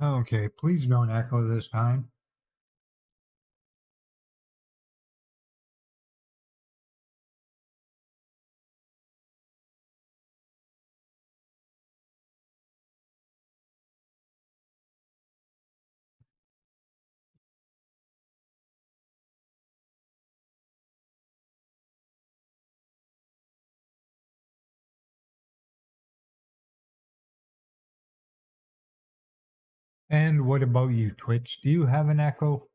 Okay, please don't echo this time. And what about you, Twitch? Do you have an echo?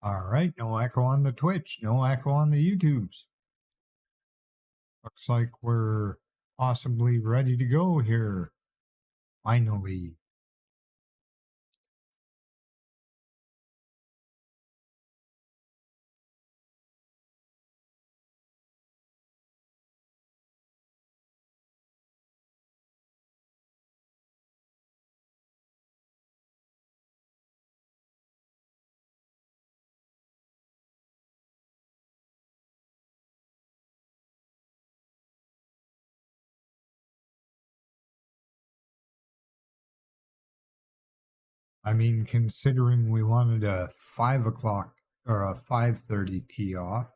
All right, no echo on the Twitch, no echo on the YouTubes. Looks like we're possibly ready to go here. Finally. I mean, considering we wanted a 5 o'clock or a 5:30 tee off.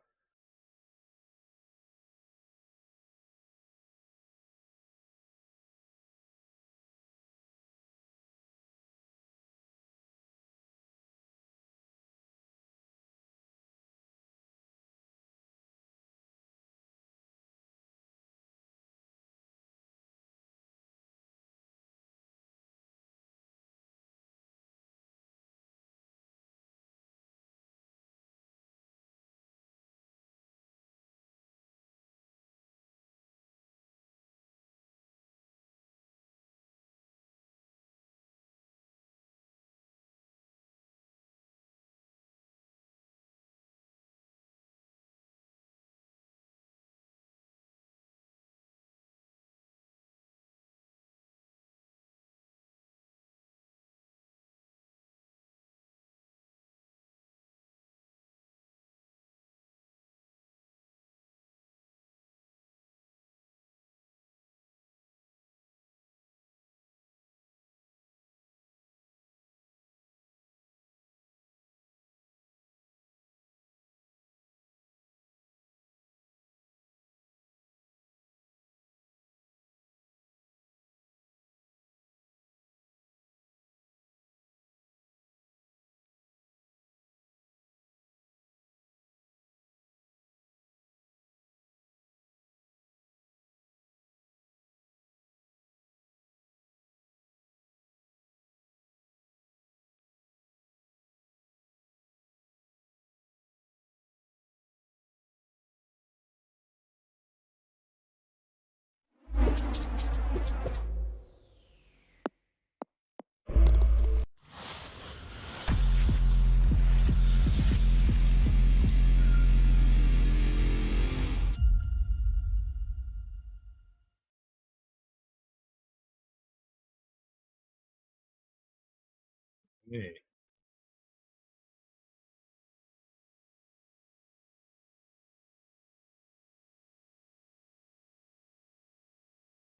Hey,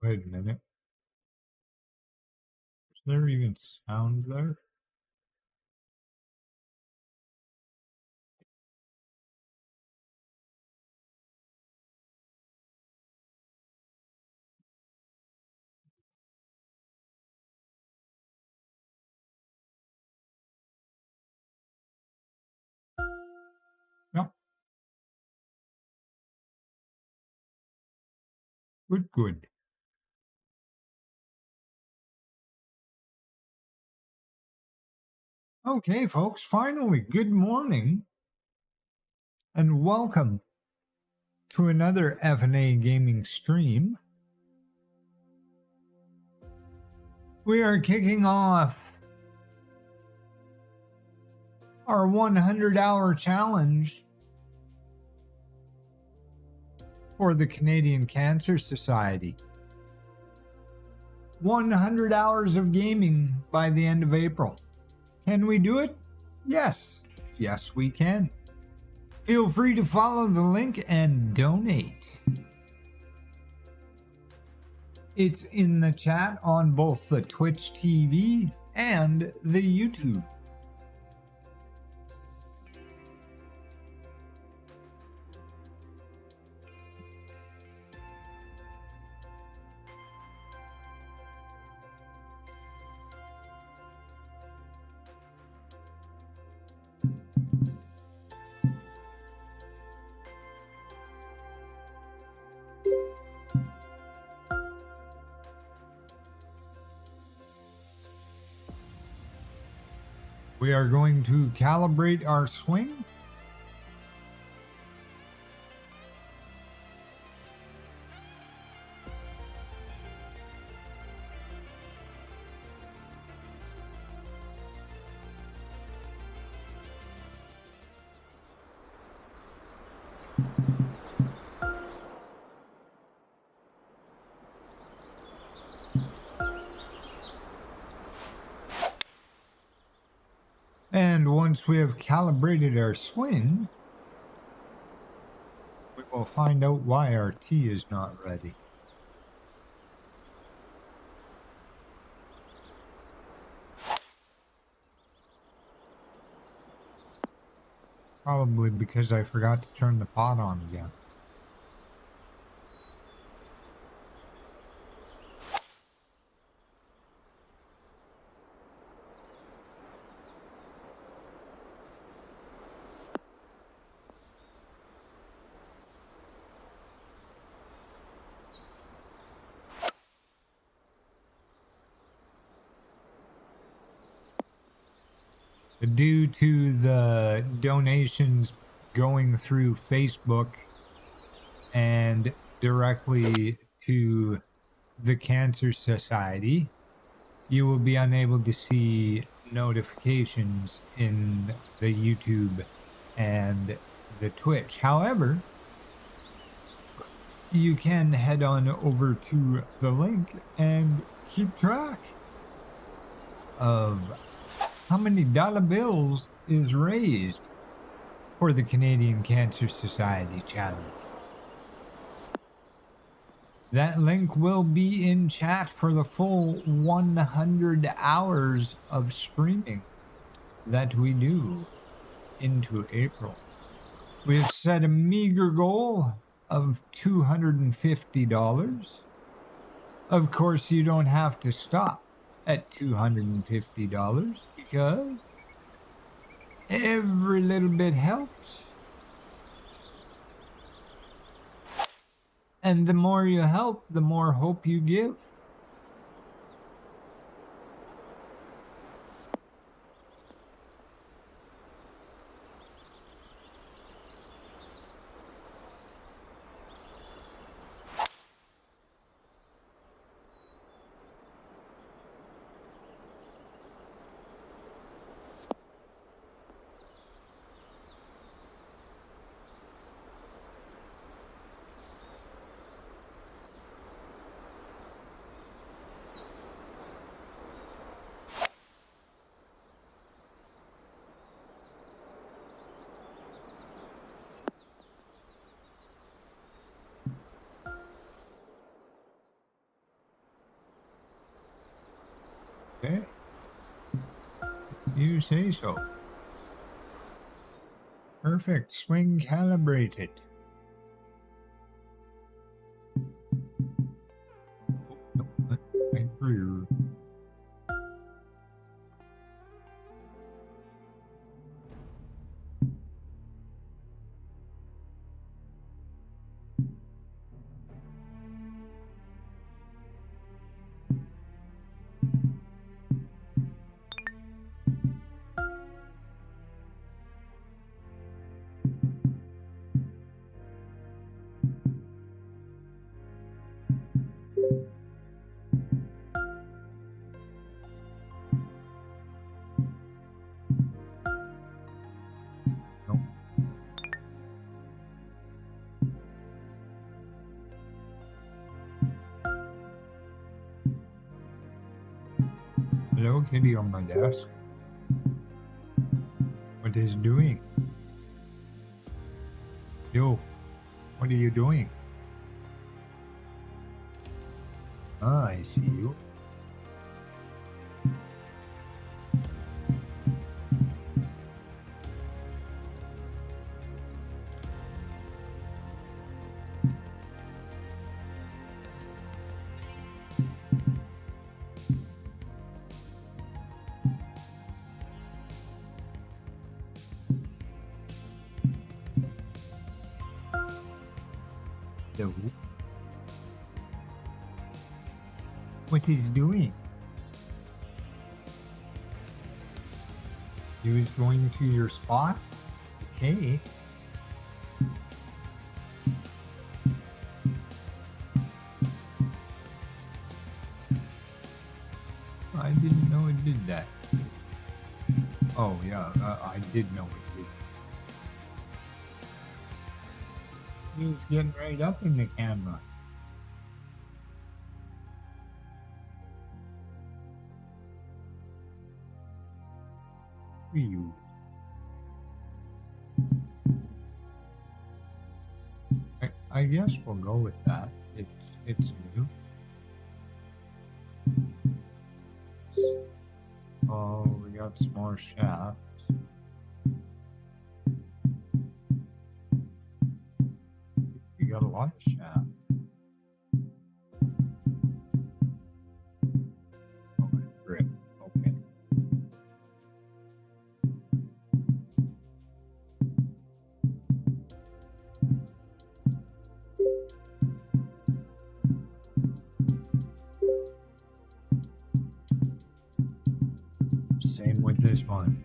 wait a minute. Is there even sound there? No. Good, good. Okay, folks, finally, good morning and welcome to another Effin A gaming stream. We are kicking off our 100-hour challenge for the Canadian Cancer Society. 100 hours of gaming by the end of April. Can we do it? Yes. Yes, we can. Feel free to follow the link and donate. It's in the chat on both the Twitch TV and the YouTube. We are going to calibrate our swing. And once we have calibrated our swing, we will find out why our tee is not ready. Probably because I forgot to turn the pot on again. Due to the donations going through Facebook and directly to the Cancer Society, you will be unable to see notifications in the YouTube and the Twitch. However, you can head on over to the link and keep track of how many dollar bills is raised for the Canadian Cancer Society challenge. That link will be in chat for the full 100 hours of streaming that we do into April. We've set a meager goal of $250. Of course, you don't have to stop at $250 because every little bit helps. And the more you help, the more hope you give. Okay. You say so. Perfect. Swing calibrated. Oh, no, right through. Hello, kitty on my desk. What is doing? Yo, what are you doing? Ah, I see you. Hello. What is doing? He was going to your spot? Okay. I didn't know it did that. Oh, yeah, I did know it did. He was getting right up in the camera. You. I guess we'll go with that. It's new. Oh, we got some more shafts. We got a lot of shafts. Oh, my grip. Okay. Same with this one.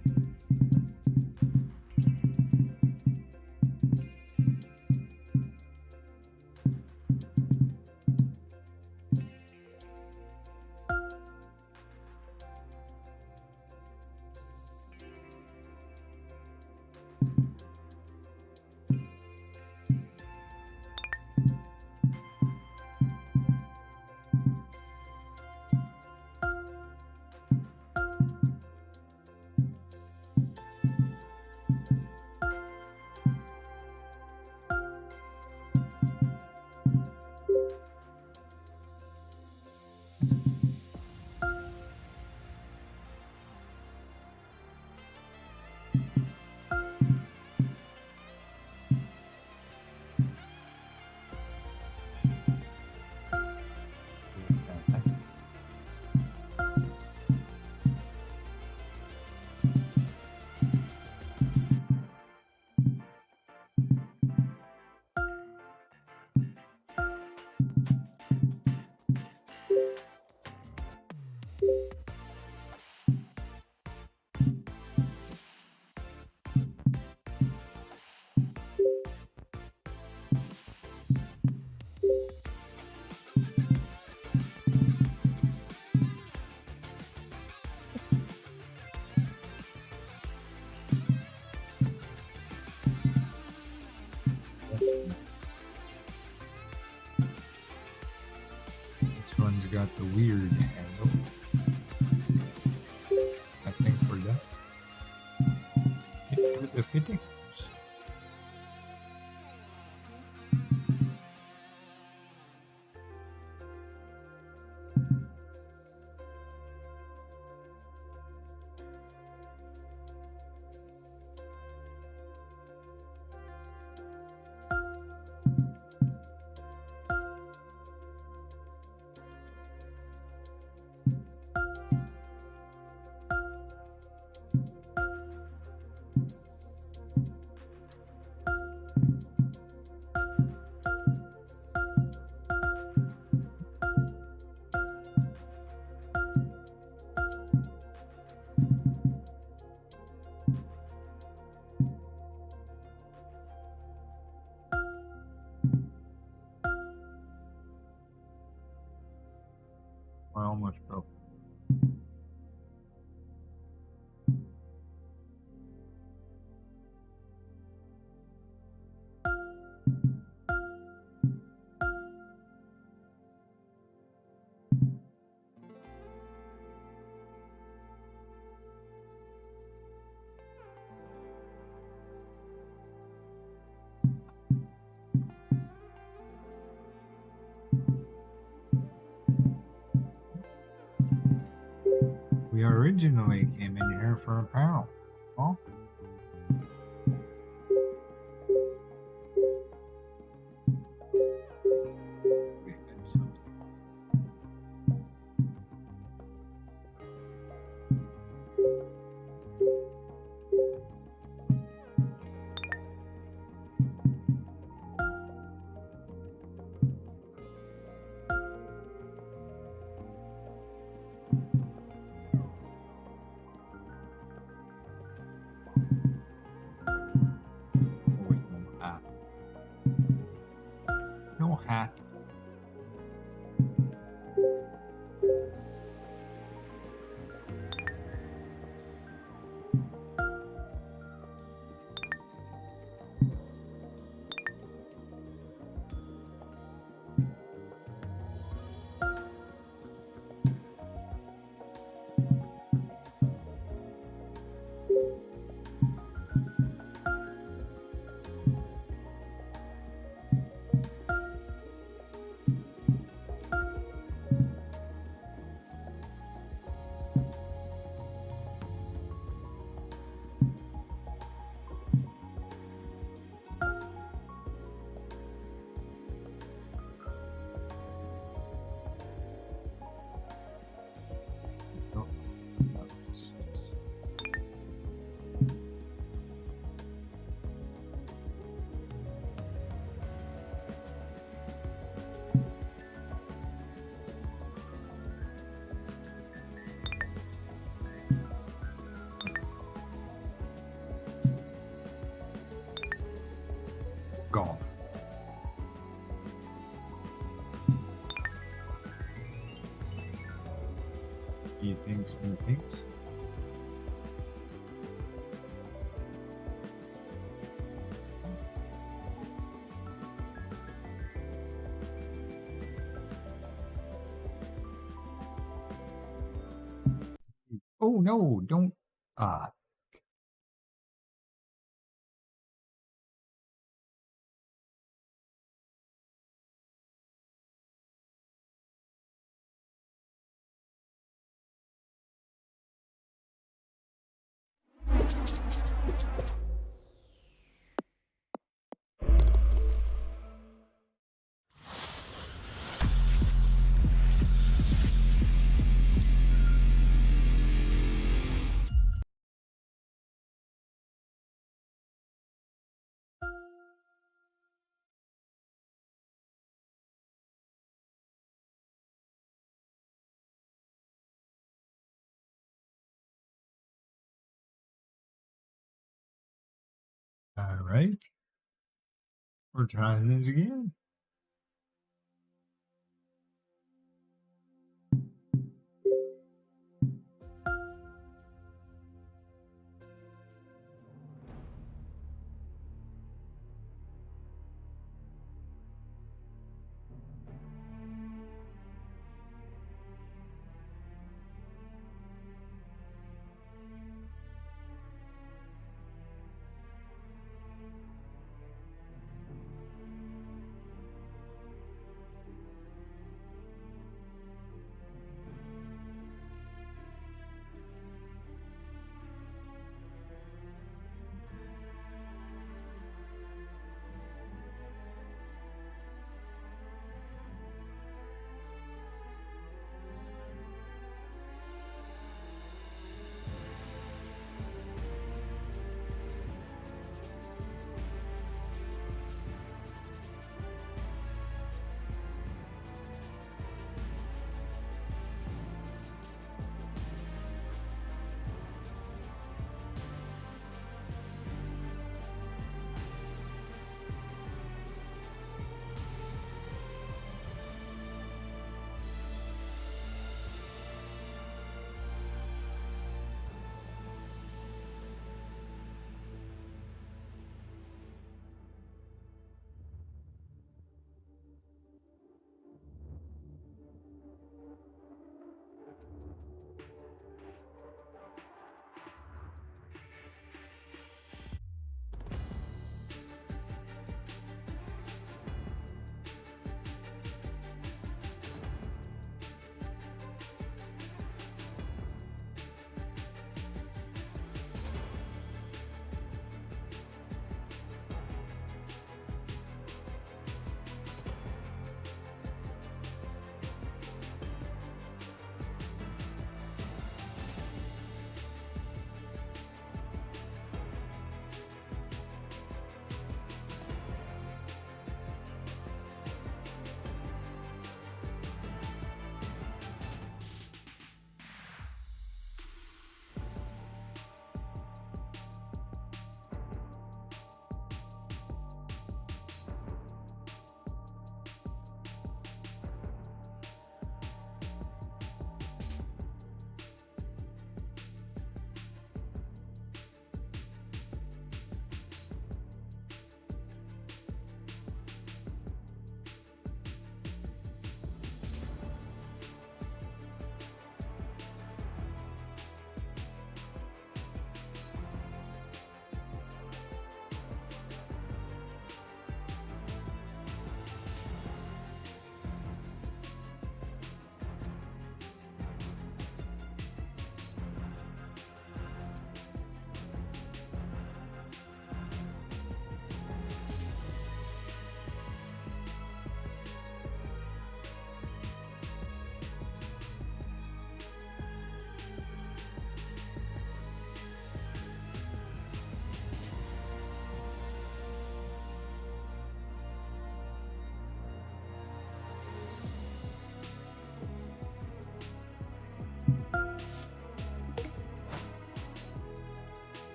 This one's got the weird handle. I think we're done. Into the fittings. originally came in here for apparel. Huh? We had something. With no hat. No hat. No. Golf. He thinks and thinks. Oh no, don't. Ah. All right. We're trying this again.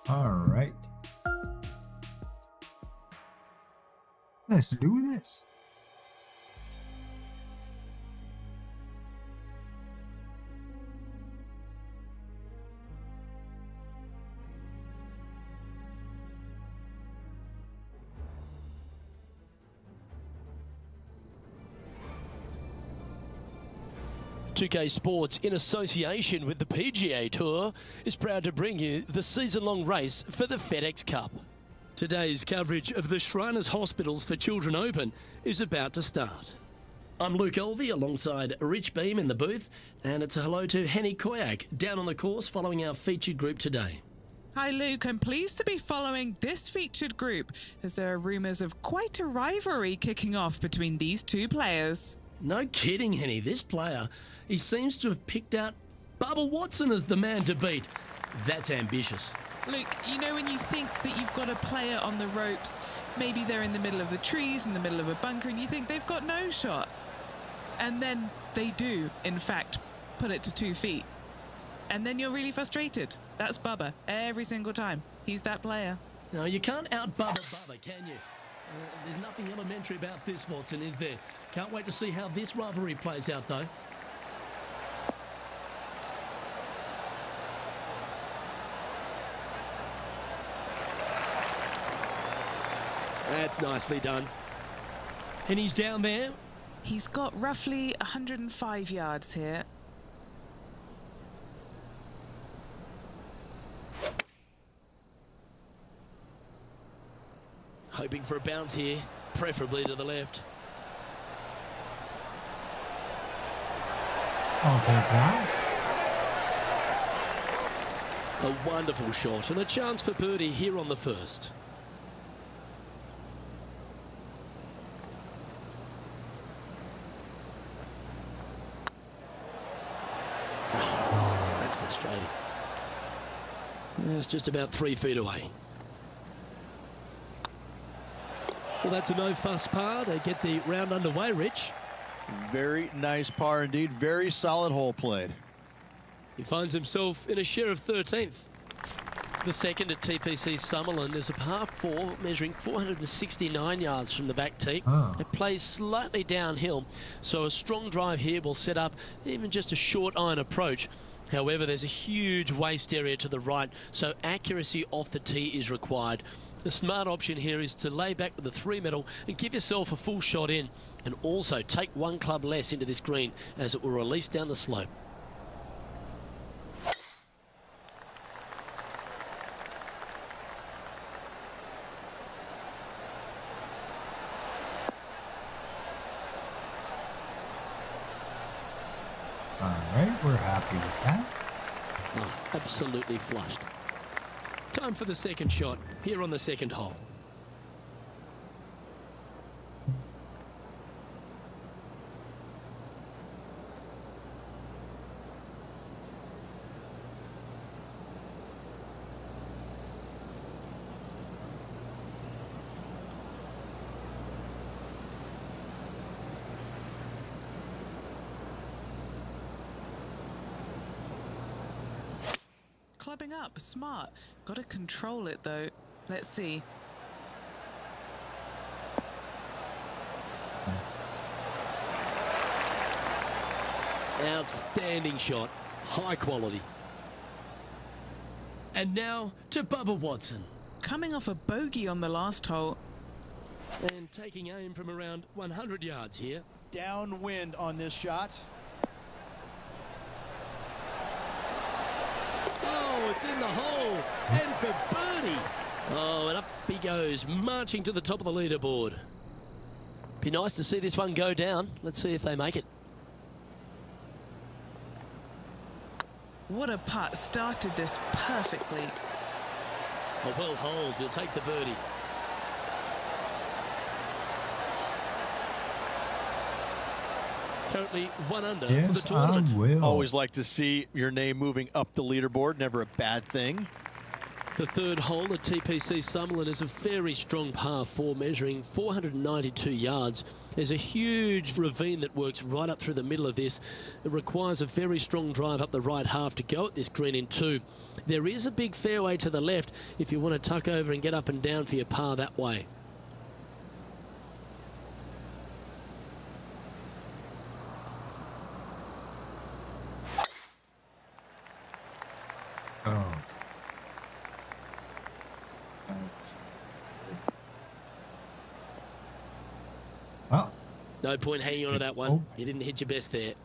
All right. Let's do this. .2K Sports, in association with the PGA Tour, is proud to bring you the season-long race for the FedEx Cup. Today's coverage of the Shriners Hospitals for Children Open is about to start. I'm Luke Elvey alongside Rich Beam in the booth, and it's a hello to Henny Koyak down on the course following our featured group today. Hi Luke, I'm pleased to be following this featured group as there are rumours of quite a rivalry kicking off between these two players. No kidding, Henny. This player, he seems to have picked out Bubba Watson as the man to beat. That's ambitious. Luke, you know when you think that you've got a player on the ropes, maybe they're in the middle of the trees, in the middle of a bunker, and you think they've got no shot. And then they do, in fact, put it to 2 feet. And then you're really frustrated. That's Bubba, every single time. He's that player. No, you can't out-Bubba Bubba, can you? There's nothing elementary about this, Watson, is there? Can't wait to see how this rivalry plays out, though. That's nicely done. And he's down there. He's got roughly 105 yards here. Hoping for a bounce here, preferably to the left. I'll take that. A wonderful shot and a chance for birdie here on the first. Oh, that's frustrating. It's just about 3 feet away. Well, that's a no-fuss par. They get the round underway, Rich. Very nice par indeed. Very solid hole played. He finds himself in a share of 13th. The second at TPC Summerland is a par 4 measuring 469 yards from the back tee. It plays slightly downhill, so a strong drive here will set up even just a short iron approach. However, there's a huge waste area to the right, so accuracy off the tee is required. The smart option here is to lay back with the 3-metal and give yourself a full shot in, and also take 1 club less into this green as it will release down the slope. All right, we're happy with that. Oh, absolutely flushed. Time for the second shot here on the second hole. Clubbing up, smart. Got to control it though. Let's see. Outstanding shot, high quality. And now to Bubba Watson. Coming off a bogey on the last hole. And taking aim from around 100 yards here. Downwind on this shot. Oh, it's in the hole, and for birdie. Oh, and up he goes, marching to the top of the leaderboard. Be nice to see this one go down. Let's see if they make it. What a putt. Started this perfectly. A well holed, he'll take the birdie. Currently 1 under Yes, for the tournament. I will. Always like to see your name moving up the leaderboard. Never a bad thing. The third hole at TPC Summerlin is a very strong par 4 measuring 492 yards. There's a huge ravine that works right up through the middle of this. It requires a very strong drive up the right half to go at this green in 2. There is a big fairway to the left if you want to tuck over and get up and down for your par that way. Oh. Oh. No point hanging on to that one. Oh. You didn't hit your best there.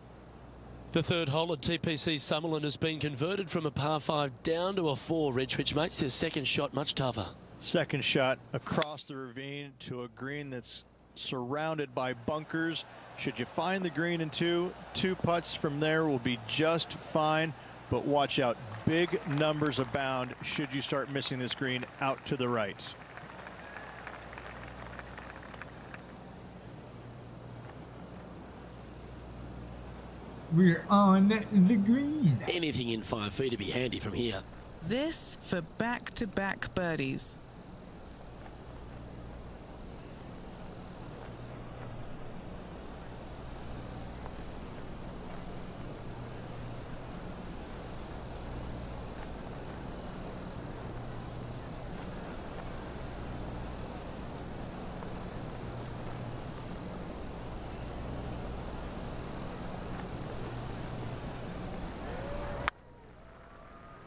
The third hole at TPC Summerlin has been converted from a par 5 down to a 4, Rich, which makes his second shot much tougher. Second shot across the ravine to a green that's surrounded by bunkers. Should you find the green in 2, 2 putts from there will be just fine. But watch out, big numbers abound should you start missing this green out to the right. We're on the green. Anything in 5 feet to be handy from here. This for back-to-back birdies.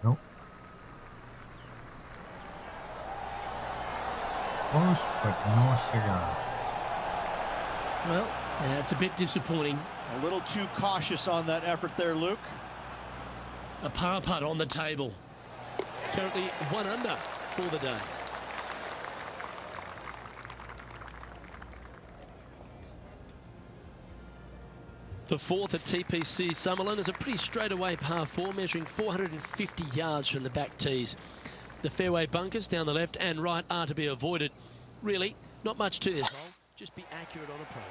Nope. Close, but no cigar. Well, that's a bit disappointing. A little too cautious on that effort there, Luke. A par putt on the table. Currently 1 under for the day. The fourth at TPC Summerlin is a pretty straightaway par 4 measuring 450 yards from the back tees. The fairway bunkers down the left and right are to be avoided. Really, not much to this hole, just be accurate on approach.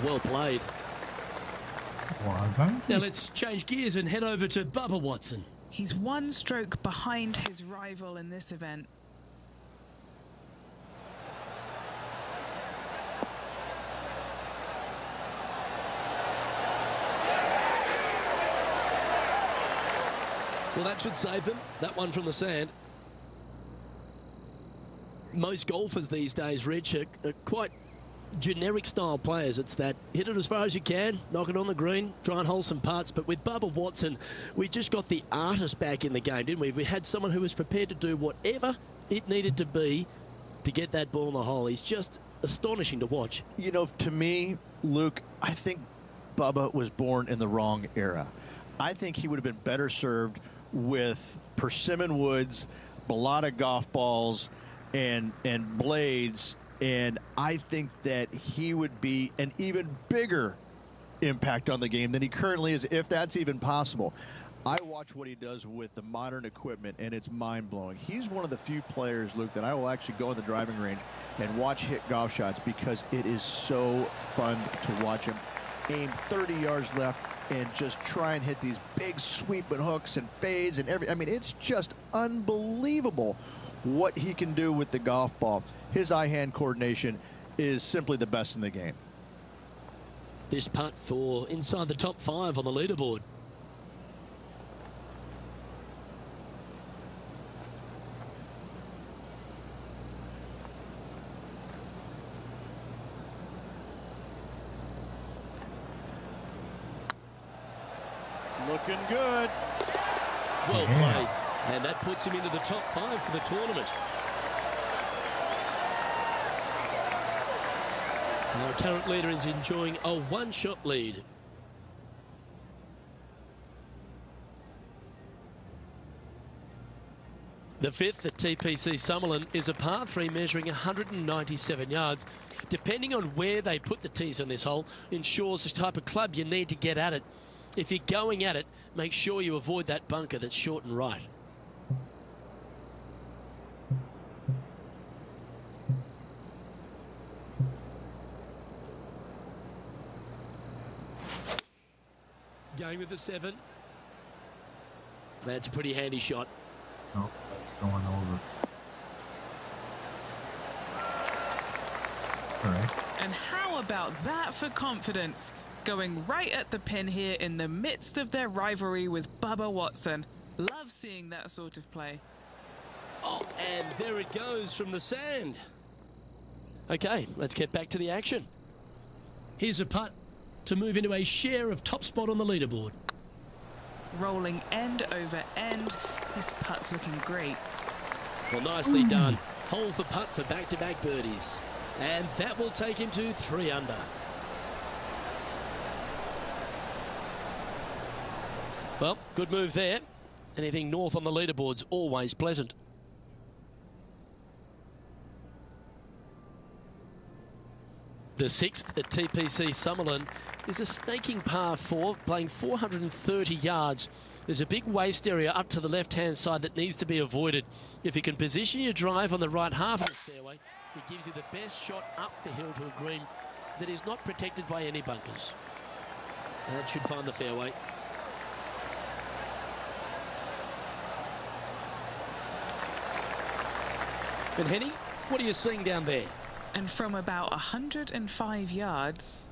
Well played. Well, thank you. Now let's change gears and head over to Bubba Watson. He's 1 stroke behind his rival in this event. Well, that should save them. That one from the sand. Most golfers these days, Rich, are quite generic style players. It's that hit it as far as you can, knock it on the green, try and hold some putts. But with Bubba Watson, we just got the artist back in the game, didn't we? We had someone who was prepared to do whatever it needed to be to get that ball in the hole. He's just astonishing to watch. You know, to me, Luke, I think Bubba was born in the wrong era. I think he would have been better served with persimmon woods, balata golf balls, and blades. And I think that he would be an even bigger impact on the game than he currently is, if that's even possible. I watch what he does with the modern equipment, and it's mind-blowing. He's one of the few players, Luke, that I will actually go in the driving range and watch hit golf shots because it is so fun to watch him aim 30 yards left and just try and hit these big sweeping hooks and fades and I mean, it's just unbelievable what he can do with the golf ball. His eye-hand coordination is simply the best in the game. This putt for inside the top 5 on the leaderboard. Looking good. Well played. And that puts him into the top 5 for the tournament. Our current leader is enjoying a 1-shot lead. The fifth at TPC Summerlin is a par 3 measuring 197 yards. Depending on where they put the tees on this hole, ensures the type of club you need to get at it. If you're going at it, make sure you avoid that bunker that's short and right. Going with the 7. That's a pretty handy shot. Oh, that's going over. Correct. And how about that for confidence? Going right at the pin here in the midst of their rivalry with Bubba Watson. Love seeing that sort of play. Oh, and there it goes from the sand. Okay, let's get back to the action. Here's a putt to move into a share of top spot on the leaderboard. Rolling end over end. This putt's looking great. Well, nicely done. Holds the putt for back-to-back birdies. And that will take him to 3 under. Well, good move there. Anything north on the leaderboard's always pleasant. The 6th at TPC Summerlin is a snaking par 4, playing 430 yards. There's a big waste area up to the left-hand side that needs to be avoided. If you can position your drive on the right half of the fairway, it gives you the best shot up the hill to a green that is not protected by any bunkers. And that should find the fairway. And Henny, what are you seeing down there? And from about 105 yards,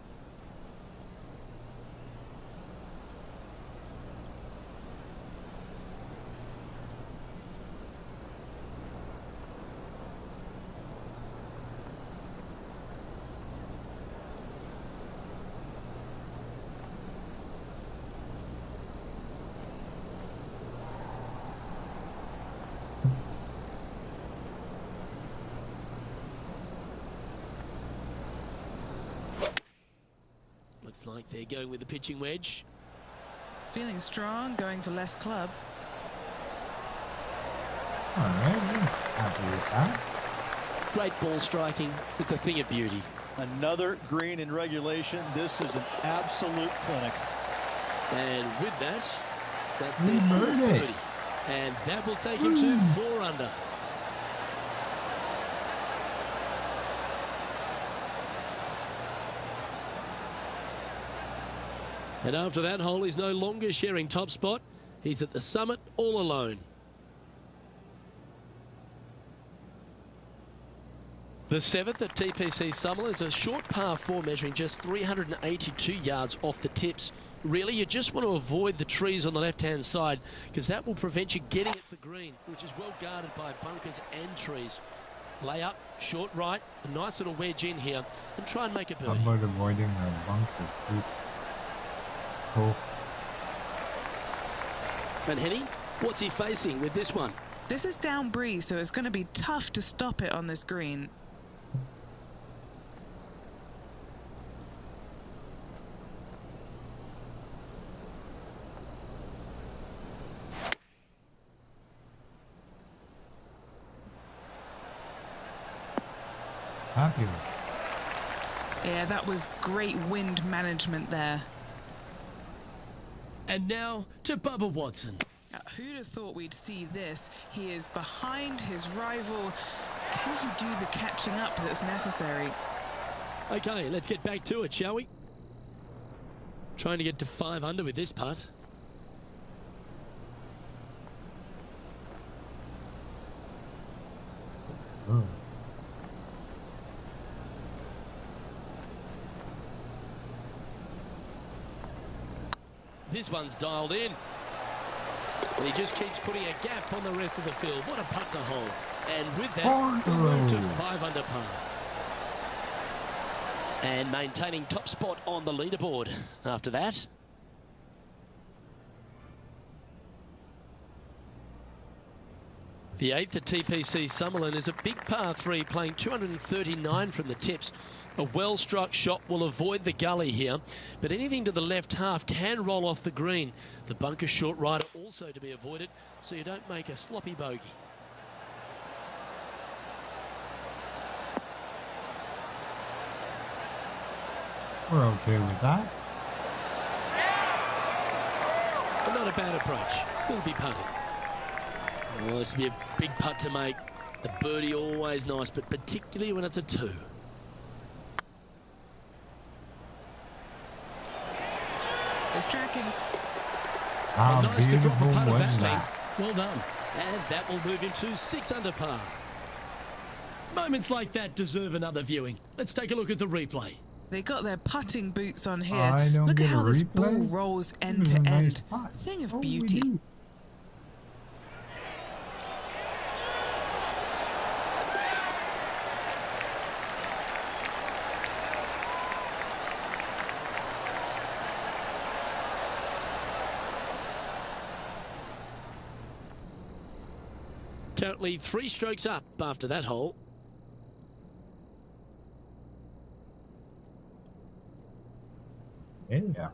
Looks like they're going with the pitching wedge. feeling strong, going for less club. All right, happy with that. Great ball striking. It's a thing of beauty. Another green in regulation. This is an absolute clinic. And with that, that's We their 4th made it. birdie. And that will take him to 4 under. And after that hole, he's no longer sharing top spot. He's at the summit all alone. The 7th at TPC Summerlin is a short par 4 measuring just 382 yards off the tips. Really, you just want to avoid the trees on the left-hand side because that will prevent you getting at the green, which is well guarded by bunkers and trees. Lay up, short right, a nice little wedge in here, and try and make a How birdie. about avoiding the bunkers too? Cool. And Henny, what's he facing with this one? This is down breeze, so it's going to be tough to stop it on this green. Happy with it. Yeah, that was great wind management there. And now to Bubba Watson. Who'd have thought we'd see this? He is behind his rival. Can he do the catching up that's necessary? Okay, let's get back to it, shall we? Trying to get to 5 under with this putt. Oh. This one's dialed in. And he just keeps putting a gap on the rest of the field. What a putt to hold. And with that, we'll move to 5 under par. And maintaining top spot on the leaderboard after that. The 8th at TPC Summerlin is a big par 3 playing 239 from the tips. A well-struck shot will avoid the gully here, but anything to the left half can roll off the green. The bunker short right are also to be avoided, so you don't make a sloppy bogey. We're okay with that. But not a bad approach. Will be putting. Oh, this will be a big putt to make. A birdie always nice, but particularly when it's a 2. It's tracking. How Nice to drop a beautiful putt of was that that? length. Well done. And that will move him to 6 under par. Moments like that deserve another viewing. Let's take a look at the replay. They got their putting boots on here. I don't Look at get a how this replay? ball rolls It end was to a nice end. putt. Thing of Oh, we beauty. do. Currently 3 strokes up after that hole. Yeah.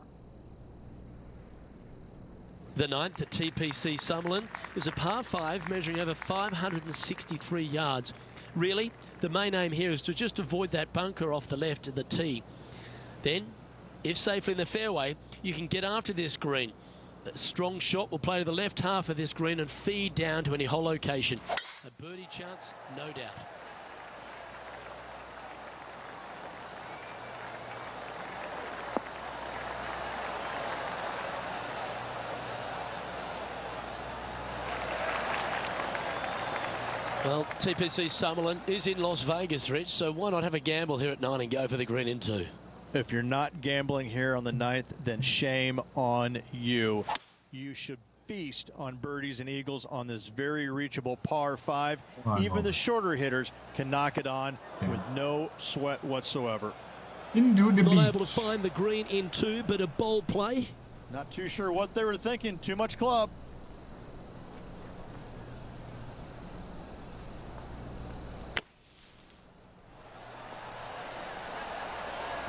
The 9th at TPC Summerlin was a par 5 measuring over 563 yards. Really, the main aim here is to just avoid that bunker off the left of the tee. Then, if safely in the fairway, you can get after this green. A strong shot will play to the left half of this green and feed down to any hole location. A birdie chance, no doubt. Well, TPC Summerlin is in Las Vegas, Rich, so why not have a gamble here at 9 and go for the green in 2? If you're not gambling here on the 9th, then shame on you. You should feast on birdies and eagles on this very reachable par 5. Even the shorter hitters can knock it on with no sweat whatsoever. Into the beach. Not able to find the green in 2, but a bold play. Not too sure what they were thinking. Too much club.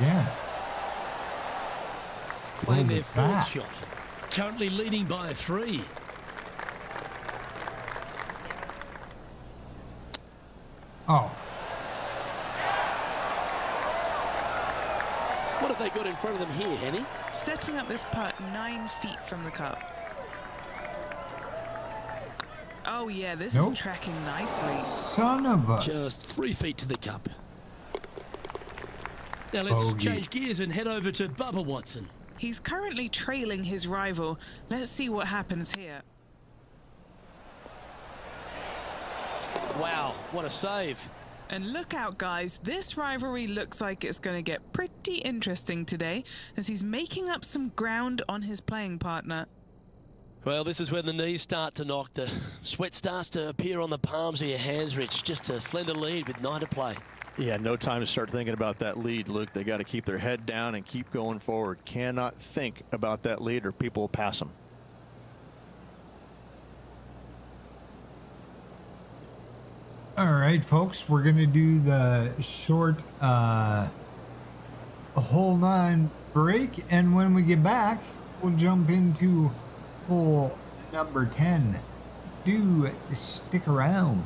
Yeah. Playing their Look at that. 4th shot. Currently leading by 3. Oh, What have they got in front of them here, Henny? Setting up this putt 9 feet from the cup. Oh yeah, this Nope. is tracking nicely. son of a. Just 3 feet to the cup. Now let's Bogey. change gears and head over to Bubba Watson. He's currently trailing his rival. Let's see what happens here. Wow, what a save. And look out, guys. This rivalry looks like it's going to get pretty interesting today as he's making up some ground on his playing partner. Well, this is when the knees start to knock. The sweat starts to appear on the palms of your hands, Rich. Just a slender lead with 9 to play. Yeah, no time to start thinking about that lead, Luke. They got to keep their head down and keep going forward. Cannot think about that lead or people will pass them. All right, folks, we're going to do the short hole 9 break. And when we get back, we'll jump into hole number 10. Do stick around.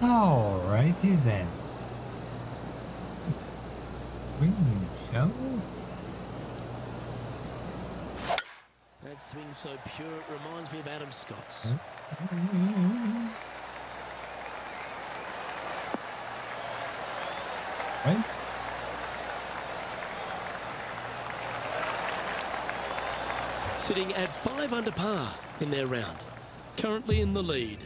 Alrighty then. Green show. That swing so pure, it reminds me of Adam Scott's. Right? Sitting at 5 under par in their round. Currently in the lead.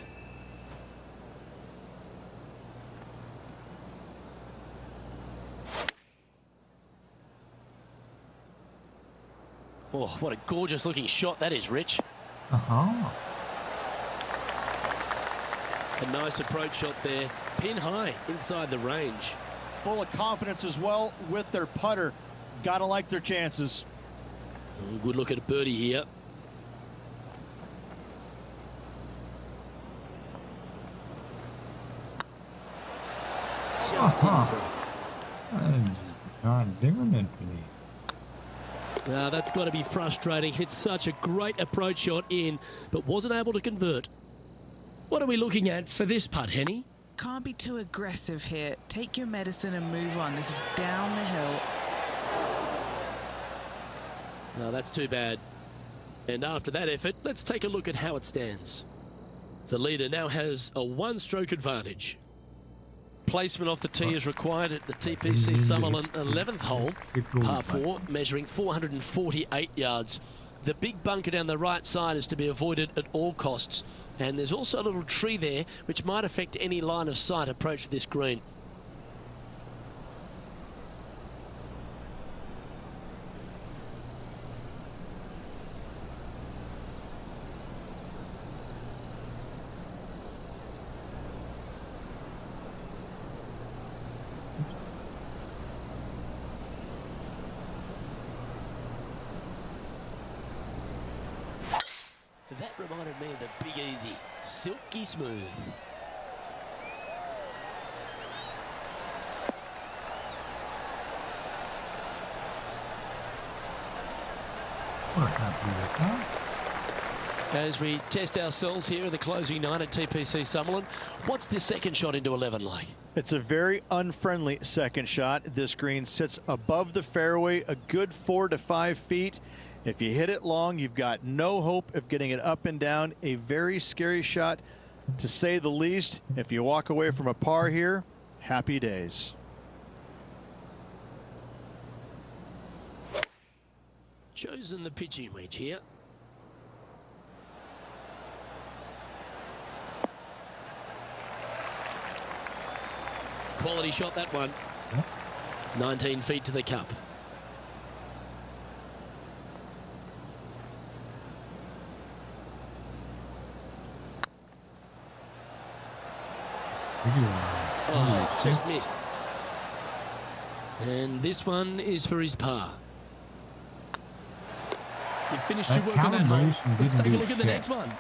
Oh, what a gorgeous looking shot that is, Rich. Uh-huh. A nice approach shot there. Pin high inside the range. Full of confidence as well with their putter. Gotta like their chances. Oh, good look at a birdie here. Just in front. That's not doing it to me. Now that's got to be frustrating. Hit such a great approach shot in, but wasn't able to convert. What are we looking at for this putt, Henny? Can't be too aggressive here. Take your medicine and move on. This is down the hill. No, that's too bad. And after that effort, let's take a look at how it stands. The leader now has a one-stroke advantage. Placement off the tee is required at the TPC Summerlin 11th hole, par 4, measuring 448 yards. The big bunker down the right side is to be avoided at all costs. And there's also a little tree there which might affect any line of sight approach to this green. That reminded me of the Big Easy, silky smooth. We're happy with that. As we test ourselves here in the closing 9 at TPC Summerlin, what's this second shot into 11 like? It's a very unfriendly second shot. This green sits above the fairway a good 4 to 5 feet. If you hit it long, you've got no hope of getting it up and down. A very scary shot, to say the least. If you walk away from a par here, happy days. Chosen the pitching wedge here. Quality shot, that one. 19 feet to the cup. Oh, just missed. And this one is for his par. You finished your work on that hole. Let's take a look at the next one.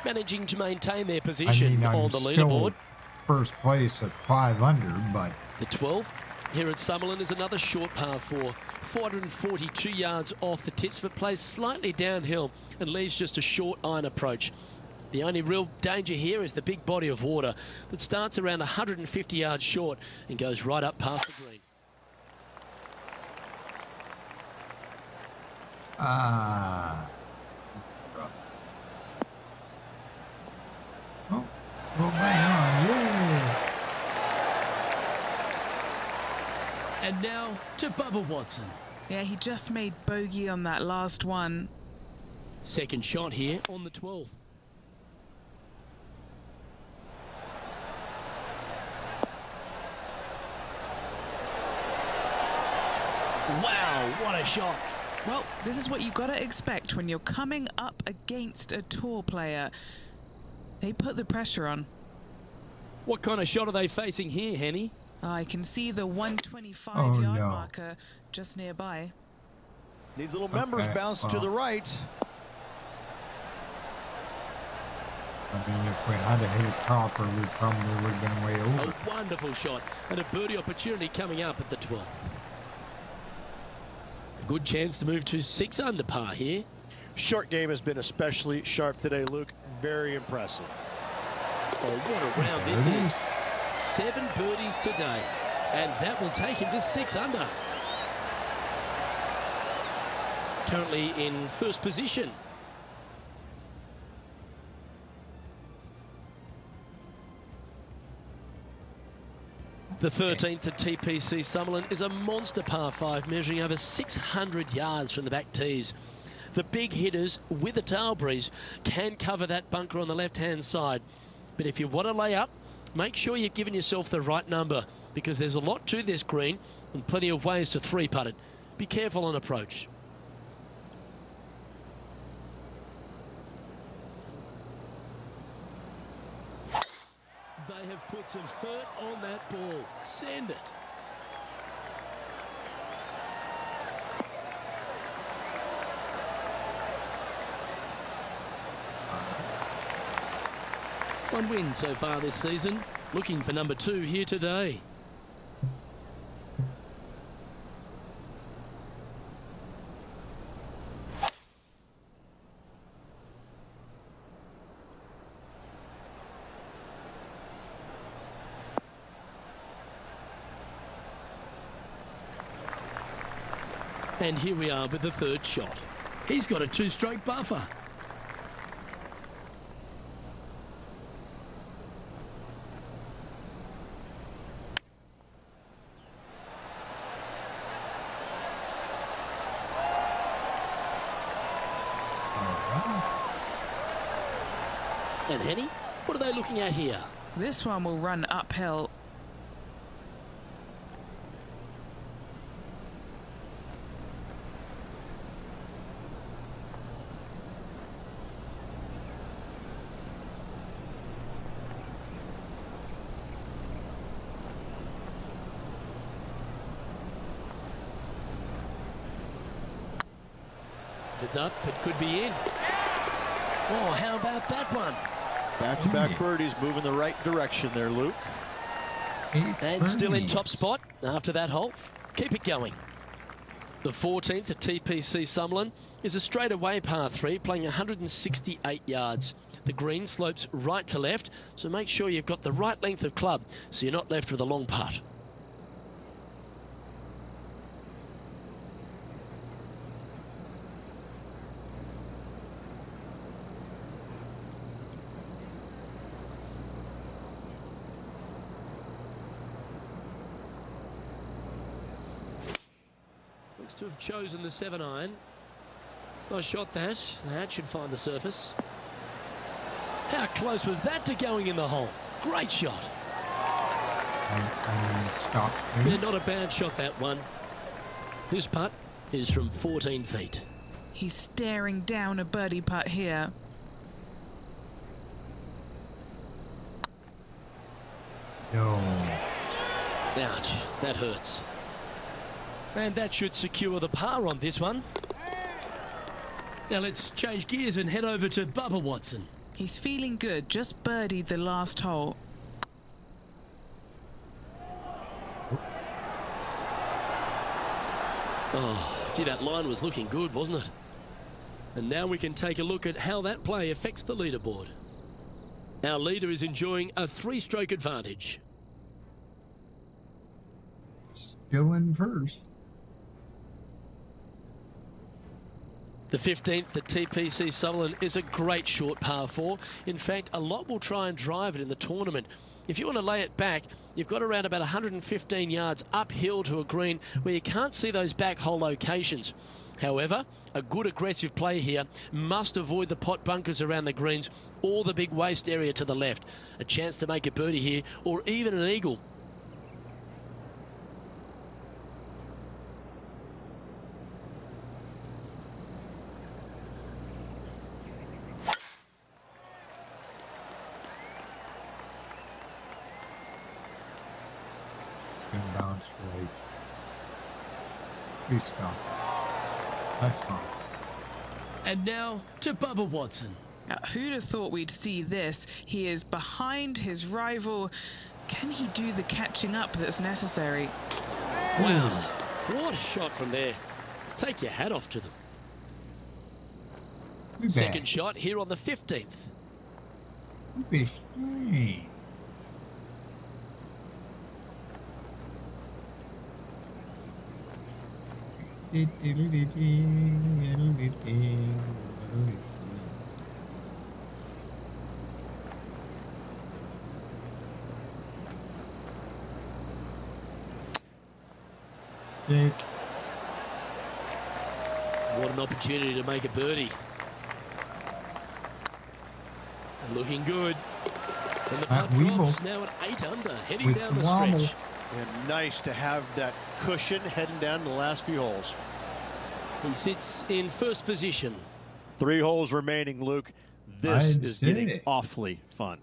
Managing to maintain their position on the leaderboard. First place at 5 under, but the 12th here at Summerlin is another short par 4, 442 yards off the tips, but plays slightly downhill and leaves just a short iron approach. The only real danger here is the big body of water that starts around 150 yards short and goes right up past the green. Well, bang on, yeah. And now to Bubba Watson. Yeah, he just made bogey on that last one. Second shot here on the 12th. Wow, what a shot. Well, this is what you got to expect when you're coming up against a tour player. They put the pressure on. What kind of shot are they facing here, Henny? I can see the 125-yard no. marker just nearby. Needs a little members bounce to the right. I mean, if we had to hit it proper, we probably would have been way over. A wonderful shot and a birdie opportunity coming up at the 12th. A good chance to move to 6 under par here. Short game has been especially sharp today, Luke. Very impressive. Oh, what a round this is. 7 birdies today, and that will take him to 6 under. Currently in first position. The 13th at TPC Summerlin is a monster par 5 measuring over 600 yards from the back tees. The big hitters with a tail breeze can cover that bunker on the left-hand side. But if you want to lay up, make sure you've given yourself the right number, because there's a lot to this green and plenty of ways to 3-putt it. Be careful on approach. They have put some hurt on that ball. Send it. One win so far this season. Looking for number 2 here today. And here we are with the 3rd shot. He's got a 2-stroke buffer. And Henny, what are they looking at here? This one will run uphill. It's up, it could be in. Oh, how about that one? Back-to-back birdies, moving the right direction there, Luke. And still in top spot after that hole. Keep it going. The 14th at TPC Summerlin is a straightaway par 3 playing 168 yards. The green slopes right to left, so make sure you've got the right length of club so you're not left with a long putt. Looks to have chosen the 7-iron. Nice shot that. That should find the surface. How close was that to going in the hole? Great shot. Stop. Yeah, not a bad shot, that one. This putt is from 14 feet. He's staring down a birdie putt here. No. Ouch, that hurts. And that should secure the par on this one. Now let's change gears and head over to Bubba Watson. He's feeling good, just birdied the last hole. Oh, gee, that line was looking good, wasn't it? And now we can take a look at how that play affects the leaderboard. Our leader is enjoying a 3-stroke advantage. Still in first. The 15th at TPC Summerlin is a great short par 4. In fact, a lot will try and drive it in the tournament. If you want to lay it back, you've got around about 115 yards uphill to a green where you can't see those back hole locations. However, a good aggressive play here must avoid the pot bunkers around the greens or the big waste area to the left. A chance to make a birdie here or even an eagle. Bounce right. Please stop. That's fine. And now to Bubba Watson. Now, who'd have thought we'd see this? He is behind his rival. Can he do the catching up that's necessary? Wow, what a shot from there. Take your hat off to them. Too bad. Second shot here on the 15th. Fish. What an opportunity to make a birdie. Looking good. And the putt drops now at 8 under, heading down the stretch. And nice to have that cushion heading down the last few holes. He sits in first position. 3 holes remaining, Luke. This is getting awfully fun.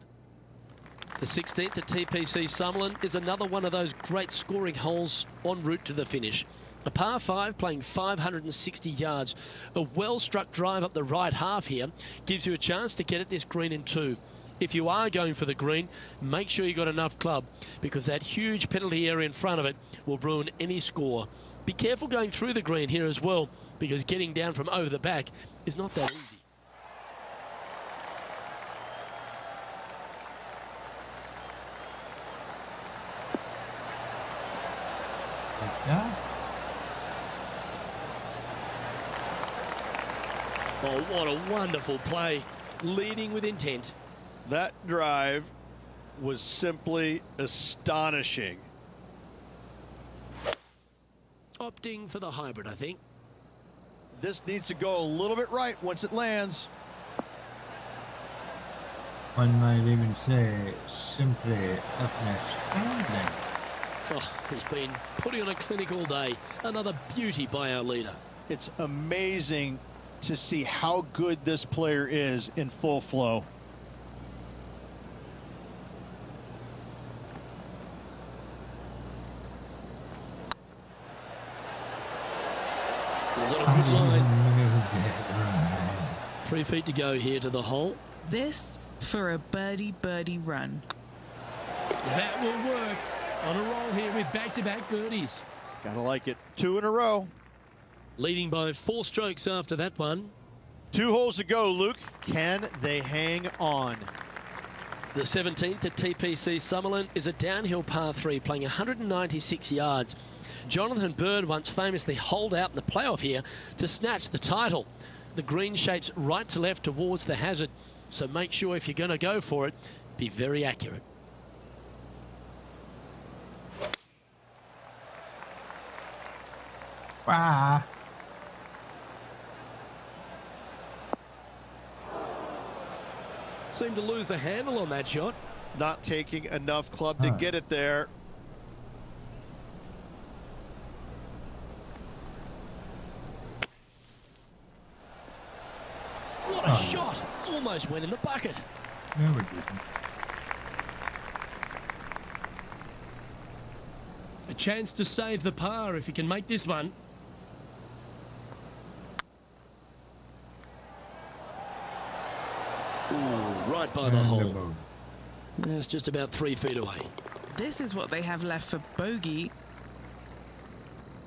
The 16th at TPC Summerlin is another one of those great scoring holes en route to the finish. A par 5 playing 560 yards. A well-struck drive up the right half here gives you a chance to get at this green in 2. If you are going for the green, make sure you got enough club, because that huge penalty area in front of it will ruin any score. Be careful going through the green here as well, because getting down from over the back is not that easy. Yeah. Oh, what a wonderful play. Leading with intent. That drive was simply astonishing. Opting for the hybrid, I think. This needs to go a little bit right once it lands. One might even say simply Effin Astounding. Oh, he's been putting on a clinic all day. Another beauty by our leader. It's amazing to see how good this player is in full flow. Was on a good line. 3 feet to go here to the hole. This for a birdie run. That will work. On a roll here with back-to-back birdies. Gotta like it. 2 in a row. Leading by 4 strokes after that one. 2 holes to go, Luke. Can they hang on? The 17th at TPC Summerlin is a downhill par 3 playing 196 yards. Jonathan Bird once famously holed out in the playoff here to snatch the title. The green shapes right to left towards the hazard, so make sure if you're going to go for it, be very accurate. Wow. Seemed to lose the handle on that shot. Not taking enough club to get it there. What a shot! Almost went in the bucket. There we go. A chance to save the par if he can make this one. Ooh, right by the hole. It's just about 3 feet away. This is what they have left for bogey.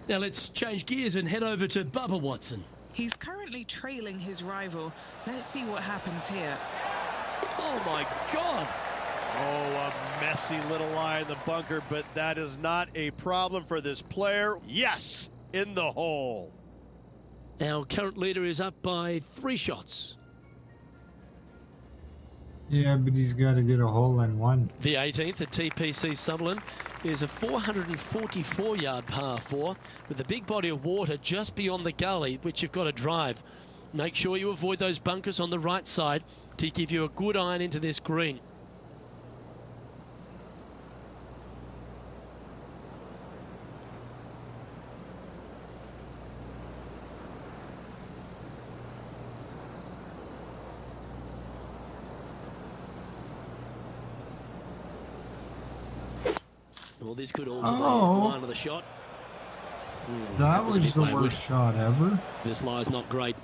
Now let's change gears and head over to Bubba Watson. He's currently trailing his rival. Let's see what happens here. Oh my God! Oh, a messy little lie in the bunker, but that is not a problem for this player. Yes, in the hole. Our current leader is up by 3 shots. Yeah, but he's got to get a hole in one. The 18th at TPC Summerlin is a 444-yard par 4 with a big body of water just beyond the gully, which you've got to drive. Make sure you avoid those bunkers on the right side to give you a good iron into this green. Well, this could alter the line of the shot. That was the worst shot ever. This lie's not great.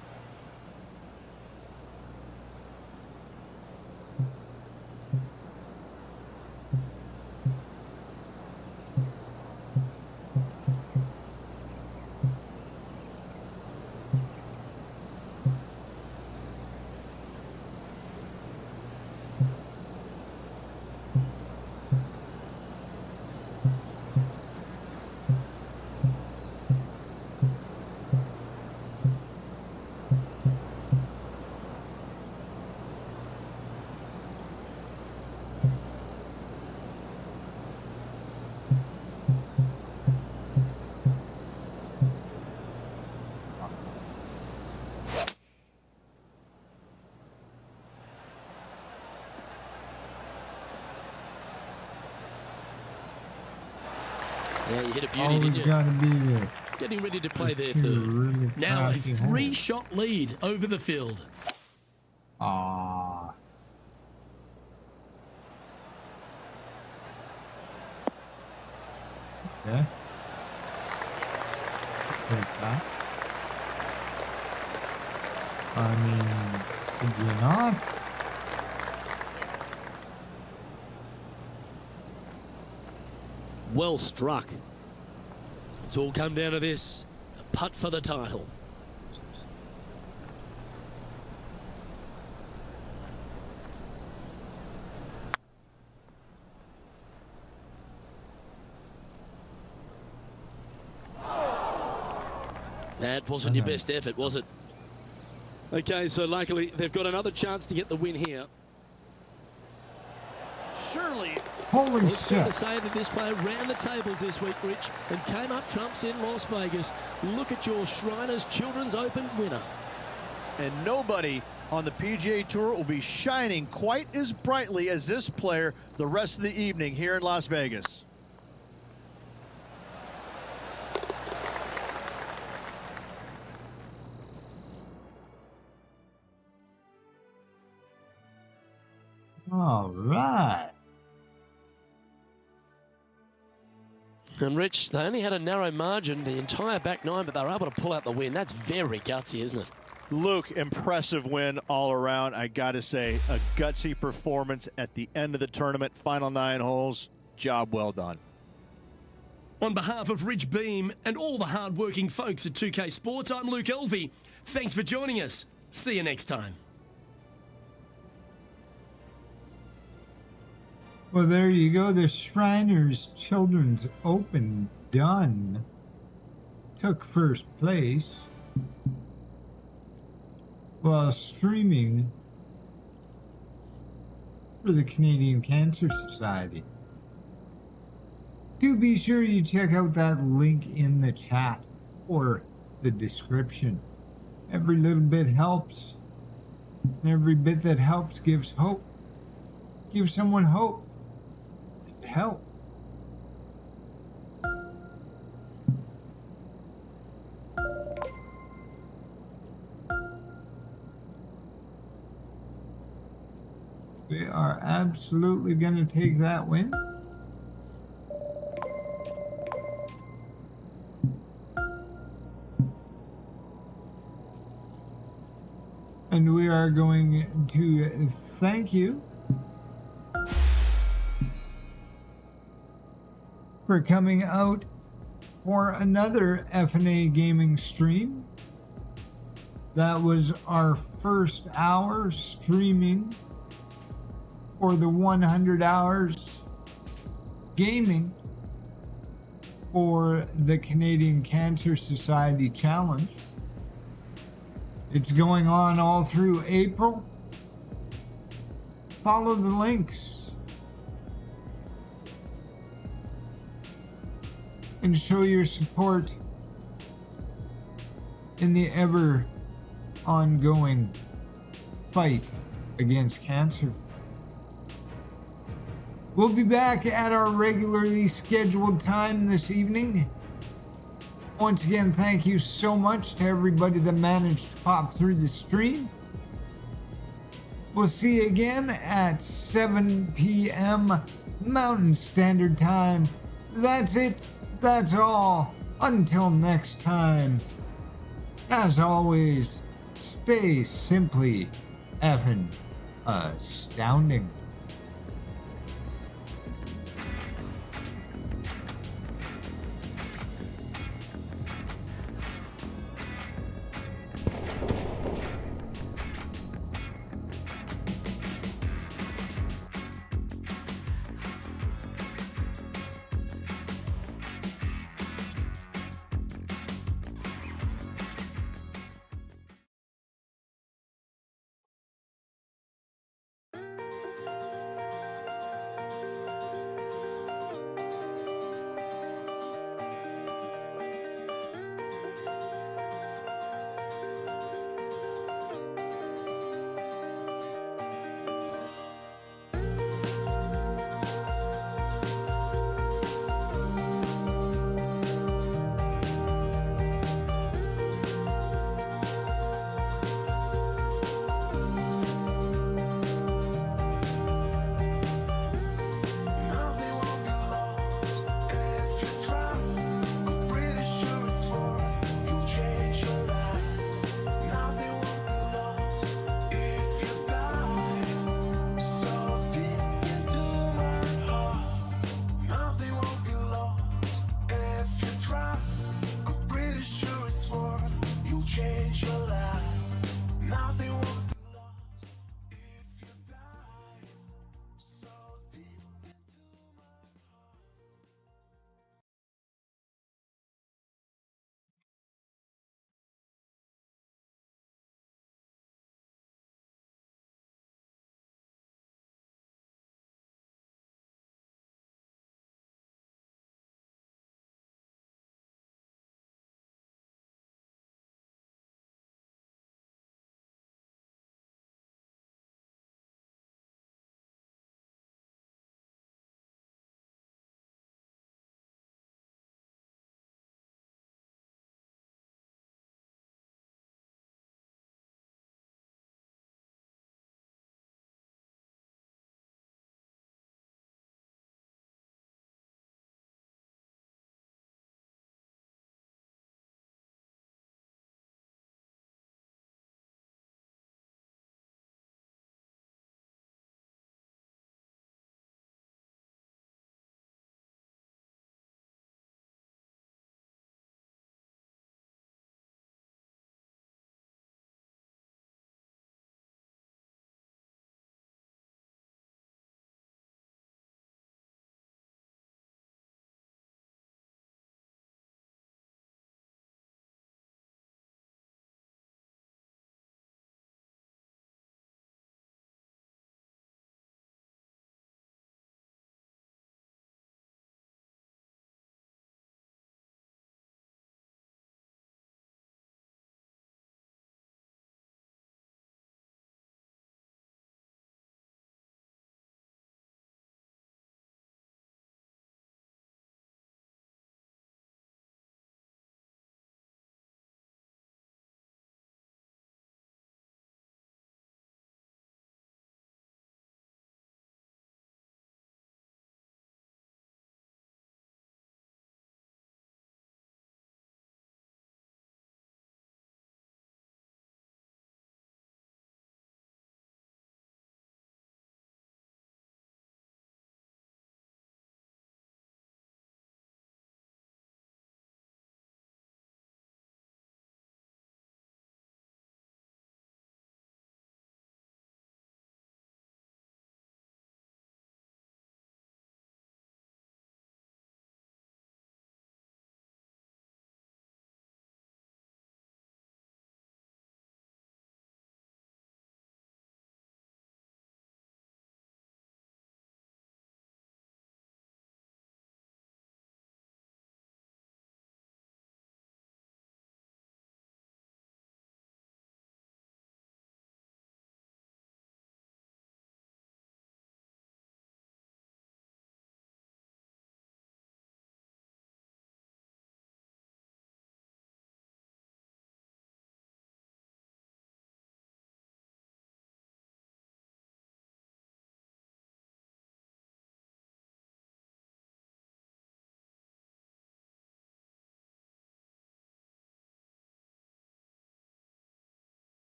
Yeah, you hit a beauty, Always didn't you? got to be there. Getting ready to play their Two third. really Now a crafty holes. 3-shot lead over the field. Ah. Okay. Take that. I mean, did you not? Well struck. It's all come down to this. A putt for the title. That wasn't your best effort, was it? Okay, so luckily they've got another chance to get the win here. Surely. Holy Well, it's fair shit. to say that this player ran the tables this week, Rich, and came up trumps in Las Vegas. Look at your Shriners Children's Open winner. And nobody on the PGA Tour will be shining quite as brightly as this player the rest of the evening here in Las Vegas. All right. And Rich, they only had a narrow margin the entire back nine, but they were able to pull out the win. That's very gutsy, isn't it? Luke, impressive win all around. I got to say, a gutsy performance at the end of the tournament. Final 9 holes. Job well done. On behalf of Rich Beam and all the hard-working folks at 2K Sports, I'm Luke Elvey. Thanks for joining us. See you next time. Well, there you go. The Shriners Children's Open done. Took first place while streaming for the Canadian Cancer Society. Do be sure you check out that link in the chat or the description. Every little bit helps. And every bit that helps gives hope. Give someone hope. Help. We are absolutely going to take that win. And we are going to thank you for coming out for another Effin A gaming stream. That was our first hour streaming for the 100 hours gaming for the Canadian Cancer Society Challenge. It's going on all through April. Follow the links and show your support in the ever ongoing fight against cancer. We'll be back at our regularly scheduled time this evening. Once again, thank you so much to everybody that managed to pop through the stream. We'll see you again at 7 p.m. Mountain Standard Time. That's it. That's all. Until next time. As always, stay simply effing astounding.